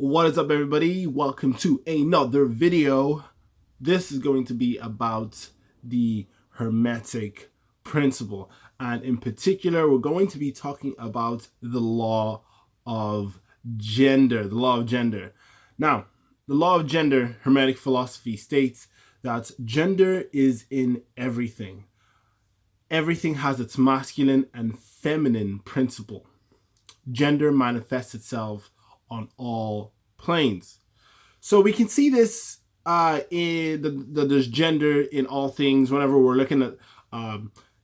What is up, everybody? Welcome to another video. This is going to be about the Hermetic principle, and in particular we're going to be talking about the law of gender. Now, the law of gender, Hermetic philosophy states that gender is in everything. Everything has its masculine and feminine principle. Gender manifests itself on all planes. So we can see this there's gender in all things. Whenever we're looking at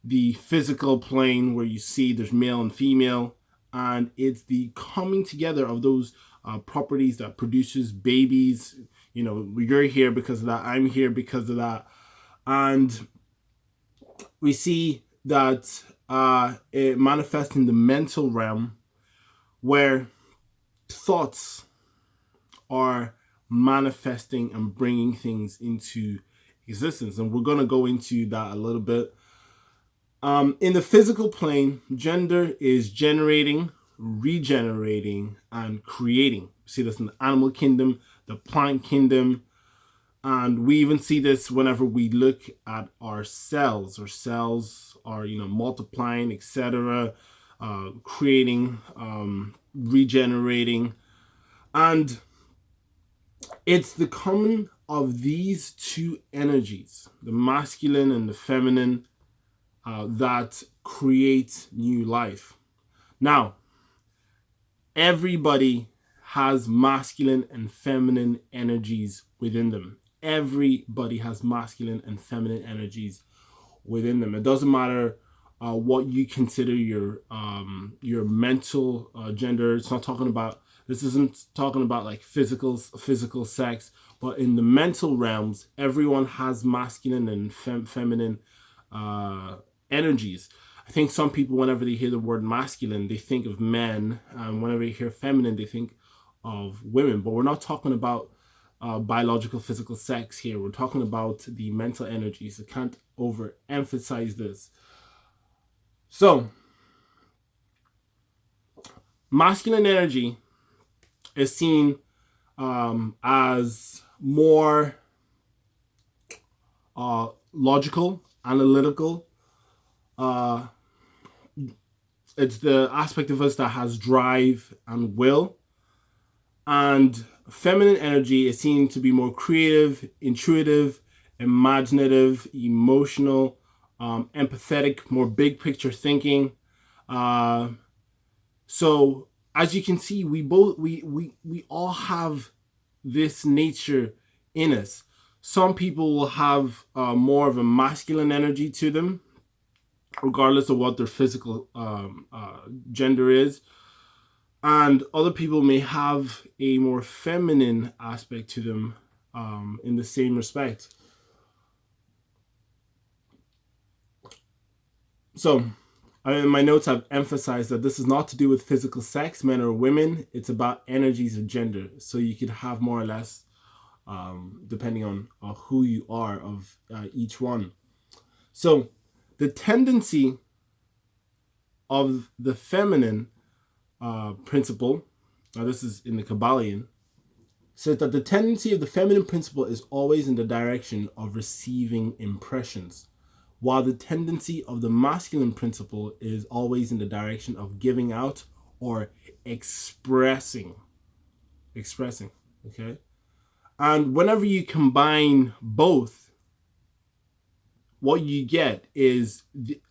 the physical plane, where you see there's male and female, and it's the coming together of those properties that produces babies. You know, you're here because of that. I'm here because of that, and we see that it manifests in the mental realm, where thoughts are manifesting and bringing things into existence. And we're going to go into that a little bit. In the physical plane, gender is generating, regenerating, and creating. We see this in the animal kingdom, the plant kingdom, and we even see this whenever we look at our cells. Our cells are, multiplying, etc., creating, regenerating. And it's the common of these two energies, the masculine and the feminine, that create new life. Now, everybody has masculine and feminine energies within them. Everybody has masculine and feminine energies within them. It doesn't matter what you consider your mental gender. It's not talking about. This isn't talking about like physical sex, but in the mental realms, everyone has masculine and feminine energies. I think some people, whenever they hear the word masculine, they think of men, and whenever they hear feminine, they think of women. But we're not talking about biological physical sex here. We're talking about the mental energies. I can't overemphasize this. So, masculine energy is seen as more logical, analytical. It's the aspect of us that has drive and will. And feminine energy is seen to be more creative, intuitive, imaginative, emotional, empathetic, more big picture thinking. So as you can see, we all have this nature in us. Some people will have more of a masculine energy to them, regardless of what their physical gender is. And other people may have a more feminine aspect to them in the same respect. So, in my notes, I've emphasized that this is not to do with physical sex, men or women. It's about energies of gender. So you could have more or less, depending on who you are, of each one. So the tendency of the feminine principle, now this is in the Kabbalion, says that the tendency of the feminine principle is always in the direction of receiving impressions, while the tendency of the masculine principle is always in the direction of giving out or expressing. Okay? And whenever you combine both, what you get is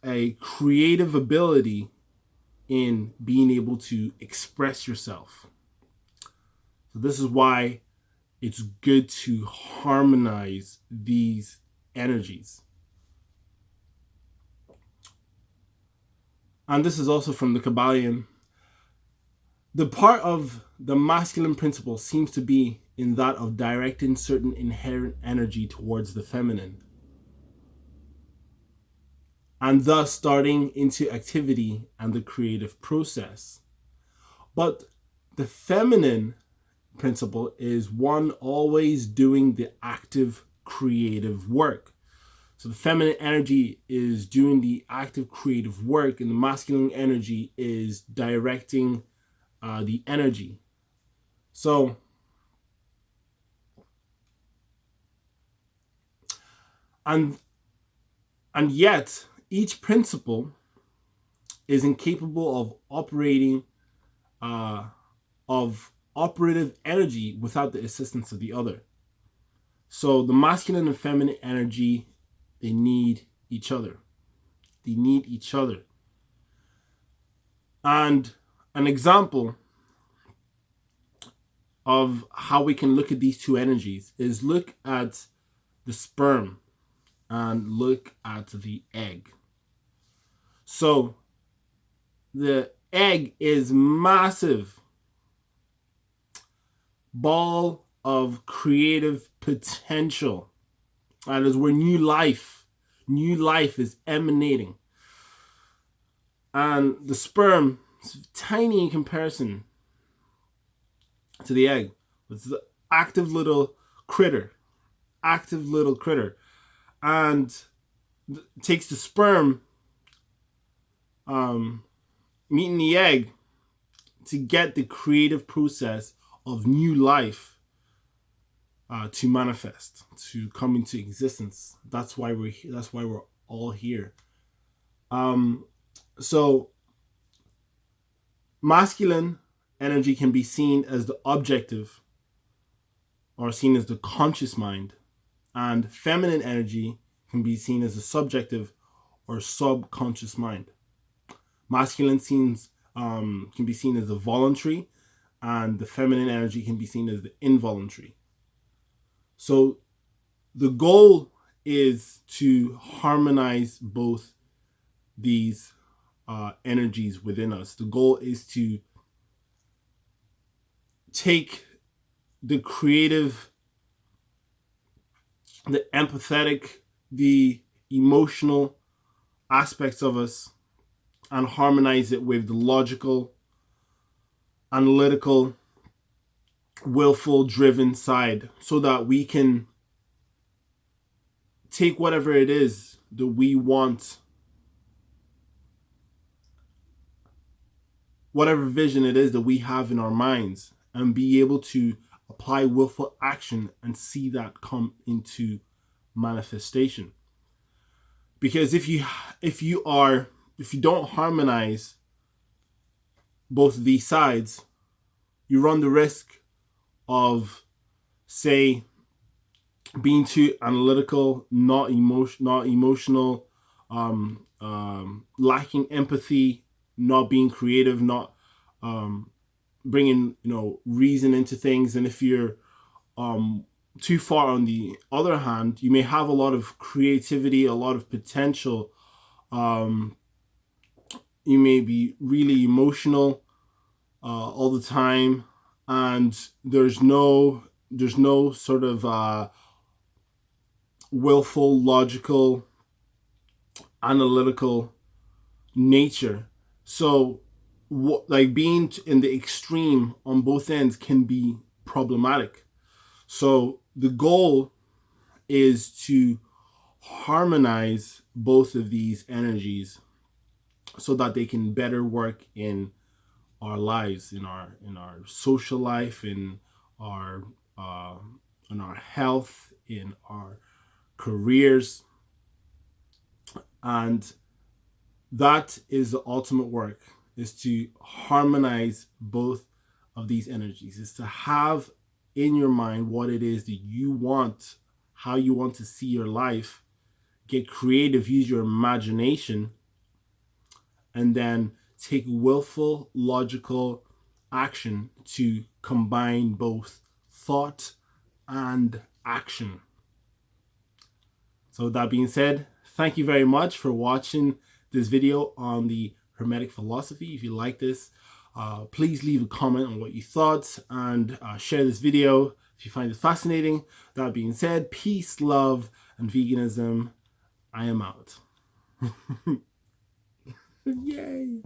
a creative ability in being able to express yourself. So this is why it's good to harmonize these energies. And this is also from the Kabbalion. The part of the masculine principle seems to be in that of directing certain inherent energy towards the feminine, and thus starting into activity and the creative process. But the feminine principle is one always doing the active creative work. So the feminine energy is doing the active creative work, and the masculine energy is directing the energy. So And yet each principle is incapable of operative energy without the assistance of the other. So the masculine and feminine energy, they need each other. They need each other. And an example of how we can look at these two energies is look at the sperm and look at the egg. So the egg is massive ball of creative potential. That is where new life is emanating. And the sperm is tiny in comparison to the egg. It's the active little critter. And it takes the sperm meeting the egg to get the creative process of new life to manifest, to come into existence. That's why we're all here. So masculine energy can be seen as the objective, or seen as the conscious mind, and feminine energy can be seen as the subjective or subconscious mind. Masculine can be seen as the voluntary, and the feminine energy can be seen as the involuntary. So the goal is to harmonize both these energies within us. The goal is to take the creative, the empathetic, the emotional aspects of us and harmonize it with the logical, analytical, willful, driven side, so that we can take whatever it is that we want, whatever vision it is that we have in our minds, and be able to apply willful action and see that come into manifestation. Because if you don't harmonize both of these sides, you run the risk of, say, being too analytical, not emotional, lacking empathy, not being creative, not bringing reason into things. And if you're too far on the other hand, you may have a lot of creativity, a lot of potential. You may be really emotional all the time, and there's no sort of willful, logical, analytical nature. So like being in the extreme on both ends can be problematic. So the goal is to harmonize both of these energies so that they can better work in our lives, in our social life, in our health, in our careers. And that is the ultimate work, is to harmonize both of these energies, is to have in your mind what it is that you want, how you want to see your life, get creative, use your imagination, and then take willful, logical action to combine both thought and action. So with that being said, thank you very much for watching this video on the Hermetic philosophy. If you like this, please leave a comment on what you thought, and share this video if you find it fascinating. That being said, peace, love, and veganism. I am out. Yay!